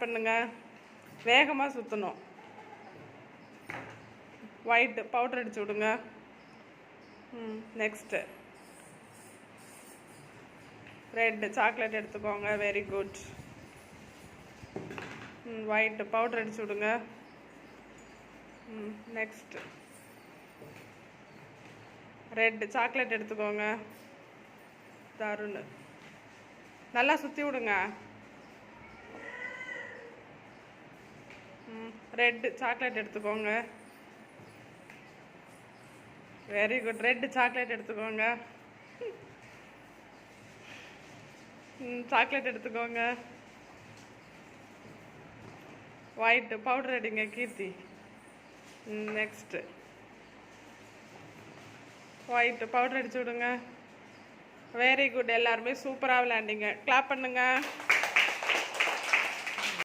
பண்ணுங்க, வேகமாக சுற்றணும். ஒயிட் பவுடர் அடிச்சு விடுங்க. நெக்ஸ்ட்டு ரெட் சாக்லேட் எடுத்துக்கோங்க. Very good. ஒயிட் பவுடர் அடிச்சு விடுங்க. நெக்ஸ்ட் ரெட் சாக்லேட் எடுத்துக்கோங்க. தருண் நல்லா சுற்றி விடுங்க. ரெட் சாக்லேட் எடுத்துக்கோங்க. Very good. ரெட் சாக்லேட் எடுத்துக்கோங்க. சாக்லேட் எடுத்துக்கோங்க. ஒயிட் பவுடர் அடிங்க கீர்த்தி. நெக்ஸ்ட்டு ஒயிட் பவுடர் அடிச்சு விடுங்க. Very good. எல்லாருமே சூப்பராக விளையாண்டிங்க. கிளாப் பண்ணுங்க.